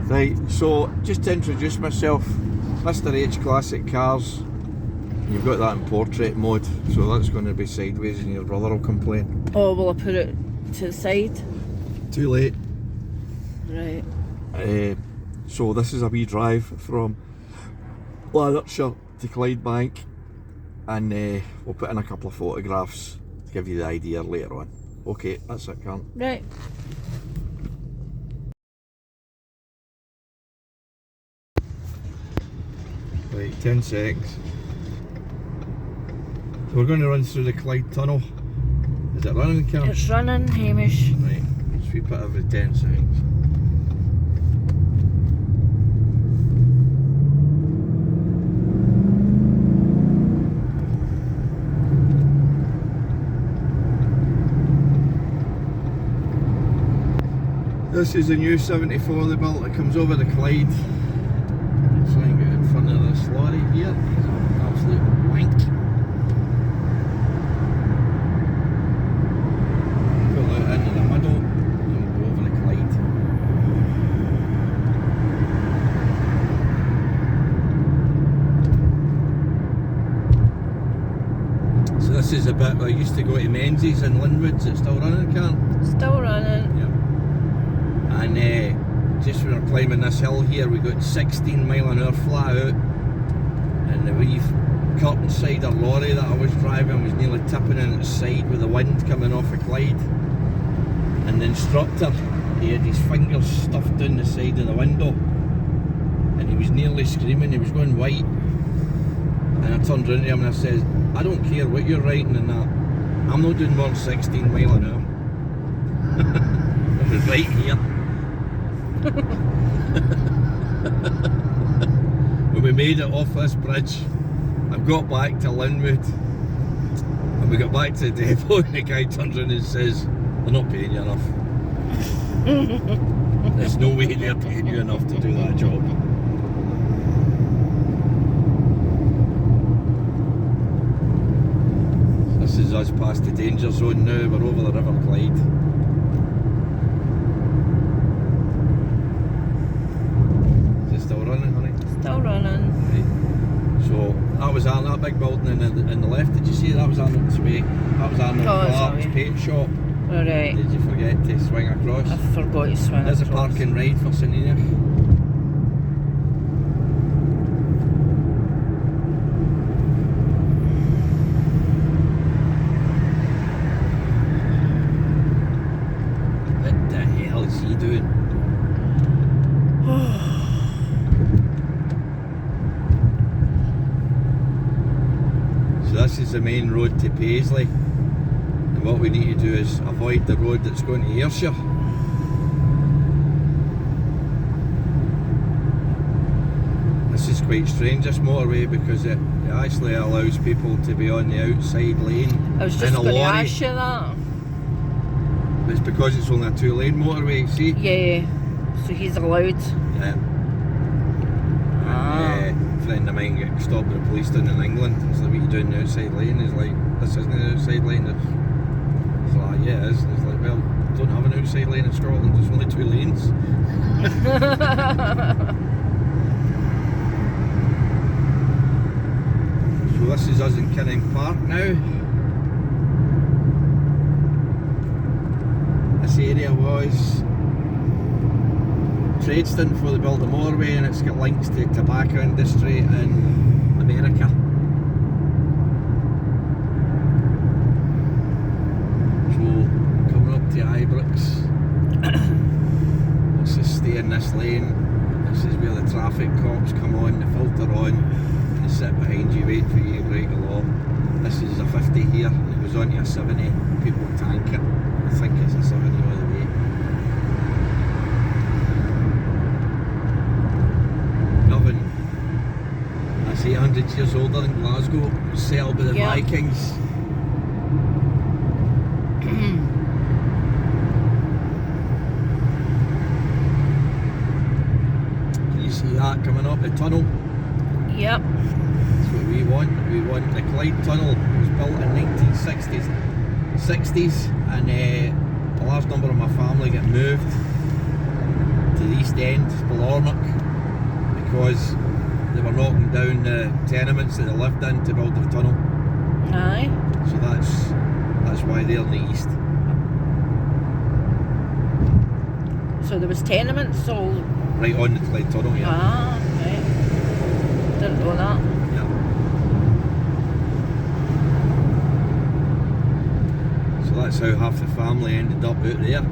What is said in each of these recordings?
Right, so just to introduce myself, Mr. H Classic Cars. You've got that in portrait mode, so that's going to be sideways and your brother will complain. Oh, will I put it to the side? Too late. Right. So this is a wee drive from Lanarkshire to Clydebank, and we'll put in a couple of photographs to give you the idea later on. Okay, that's it, Karen. Right. Right, 10 seconds. So we're going to run through the Clyde tunnel. Is it running, Karen? It's running, Hamish. Right, sweep it every 10 seconds. This is a new 74 they built that comes over the Clyde. Let's try and get in front of this lorry here. He's an absolute wank. Pull out into the middle and we'll go over the Clyde. So this is a bit where I used to go to Menzies in Linwoods. It's still running, Karen? Still running. Yep. And just when we're climbing this hill here, we got 16 mile an hour flat out, and the wee curtain sider lorry that I was driving was nearly tipping in its side with the wind coming off the Clyde. And the instructor, he had his fingers stuffed down the side of the window, and he was nearly screaming, he was going white. And I turned around to him and I said, I don't care what you're writing in that, I'm not doing more than 16 mile an hour. It was right here. When we made it off this bridge, I got back to Linwood, and we got back to the depot, and the guy turns around and says, they're not paying you enough. There's no way they're paying you enough to do that job. This is us past the danger zone now, we're over the River Clyde. Still running, honey? Still running. Right. So that was that big building in the left. Did you see that was Arnold's way? That was Arnold Clark's paint shop. Alright. Did you forget to swing across? I forgot to swing There's across. a park and ride for St Enoch. What the hell is he doing? This is the main road to Paisley, and what we need to do is avoid the road that's going to Ayrshire. This is quite strange, this motorway, because it actually allows people to be on the outside lane. I was just going to ask you that. But it's because it's only a 2-lane motorway, see? Yeah, so he's allowed. Yeah. A friend of mine got stopped by the police down in England. He's like, what are you doing the outside lane? He's like, this isn't the outside lane. He's like, yeah it is. He's like, well, don't have an outside lane in Scotland, there's only 2 lanes. So this is us in Kinning Park now. This area was Tradeston before they built the motorway, and it's got links to tobacco industry in America. So coming up to Ibrox, let's just stay in this lane. This is where the traffic cops come on, they filter on, and they sit behind you waiting for you to break the law. This is a 50 here, and it goes on to a 70. People tank it. I think it's a 70 all the way. That's 800 years older than Glasgow. It was settled by the Vikings. Can you see that coming up the tunnel? Yep. That's what we want. We want the Clyde Tunnel. It was built in 1960s, and a large number of my family get moved to the east end, Spilornock, because they were knocking down the tenements that they lived in to build the tunnel. Aye. So that's why they're in the east. So there was tenements all... Right on the Clyde Tunnel, yeah. Ah, right. Didn't know that. Yeah. So that's how half the family ended up out there.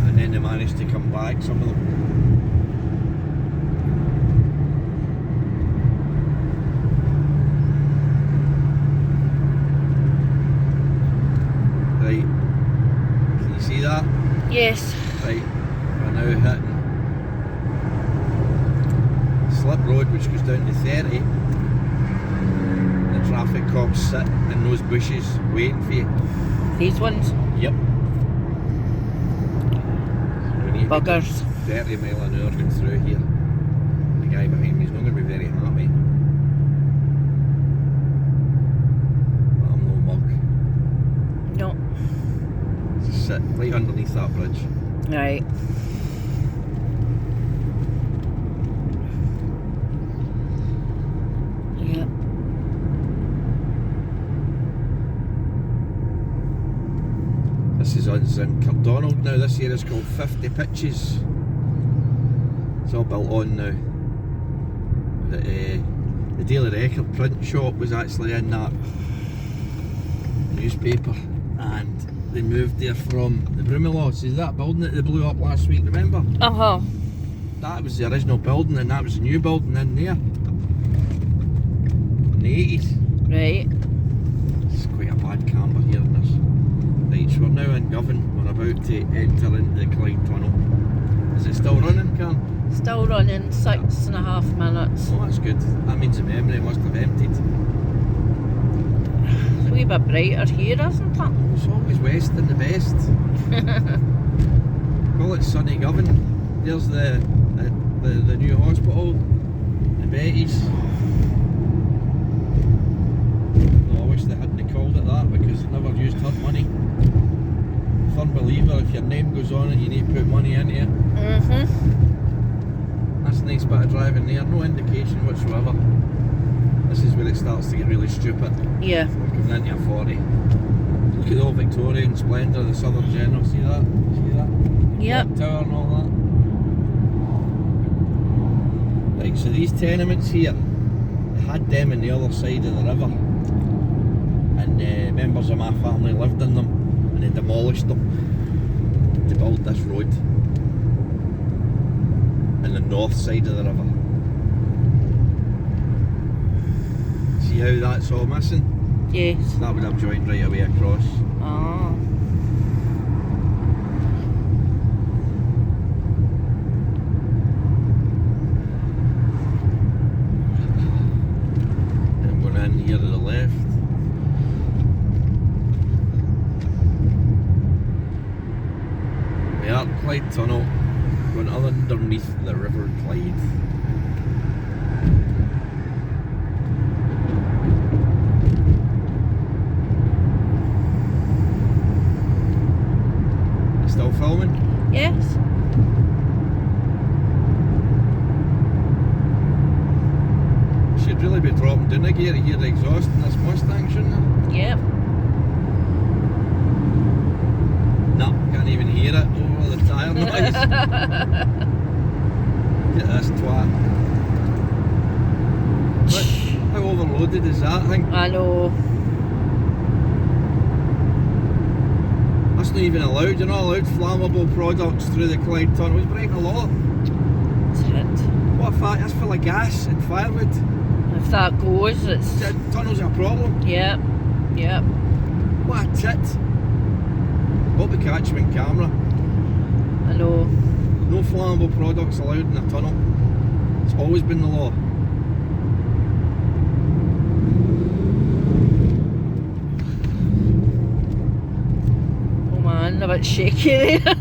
And then they managed to come back, some of them. Right. Can you see that? Yes. Right. We're now hitting Slip Road, which goes down to 30. The traffic cops sit in those bushes waiting for you. These ones? Yep. Buggers. 30 mile an hour going through here. The guy behind me is not going to be very happy. But I'm no mug. No. Just sit right underneath that bridge. Right. Yep. This is us in Cardonald now. This area is called 50 Pitches. It's all built on now. The Daily Record print shop was actually in that newspaper, and they moved there from the Brumelaw. See that building that they blew up last week, remember? Uh-huh. That was the original building, and that was a new building in there. In the 80s. Right. It's quite a bad camber here in this. Right, so we're now in Govan. We're about to enter into the Clyde Tunnel. Is it still running, Cam? Still running 6.5 minutes. Oh, that's good. That means the memory must have emptied. It's a wee bit brighter here, isn't it? It's always west and the best. Call it sunny Govan. There's the new hospital, the Betty's. Well, I wish they hadn't called it that because it never used her money. Firm believer, if your name goes on it, you need to put money into it. That's a nice bit of driving there, no indication whatsoever. This is where it starts to get really stupid. Yeah. We're coming into a 40. Look at the old Victorian splendour of the Southern General, see that? See that? Yep. Clock tower and all that. Right, so these tenements here, they had them on the other side of the river. And members of my family lived in them, and they demolished them to build this road. On the north side of the river. See how that's all missing? Yes. That would have joined right away across. Ah. And I'm going in here to the left. We are at Clyde Tunnel, going underneath the River Clyde. Still filming? Yes. Should really be dropping down a gear to hear the exhaust in this Mustang, shouldn't I? Yep. No, can't even hear it over the tyre noise. Get this twat. Look, how overloaded is that thing? I know. That's not even allowed. You're not allowed flammable products through the Clyde Tunnel. He's breaking the law. It's hit. What a fact, that's full of gas and firewood. If that goes, it's... The tunnel's a problem. Yep. Yep. What a tit. Hope they catch him in camera. I know. No flammable products allowed in the tunnel. It's always been the law. Oh man, a bit shaky there.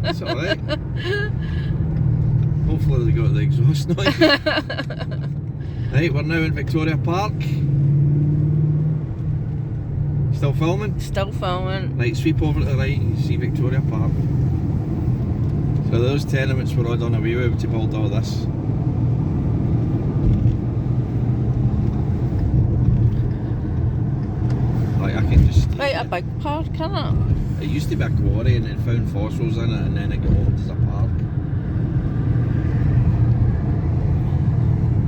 It's alright. Hopefully they got the exhaust noise. Right, we're now in Victoria Park. Still filming? Still filming. Right, sweep over to the right and you see Victoria Park. So those tenements were all done away with to build all this. Like I can just Right, a big park, innit? It used to be a quarry and it found fossils in it and then it got opened as a park.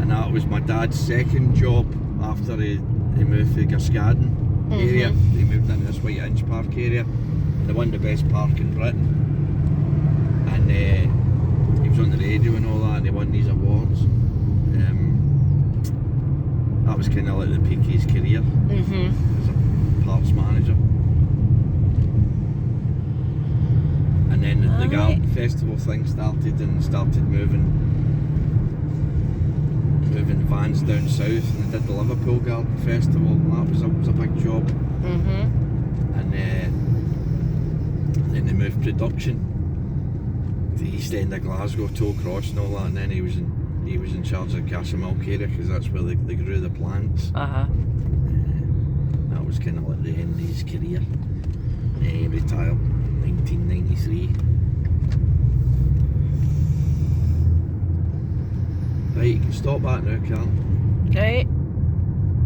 And that was my dad's second job after he moved to Garscaden area. He moved into this White Inch Park area. And they won the best park in Britain. And he was on the radio and all that and he won these awards. That was kind of like the peak of his career as a parks manager. And then the garden festival thing started and started moving vans down south, and they did the Liverpool Garden Festival, and that was a big job. And then they moved production to the east end of Glasgow, Toll Cross and all that, and then he was in charge of Castlemilk area because that's where they grew the plants. That was kind of like the end of his career. He retired 1993. Right, you can stop that now, can't you? Right.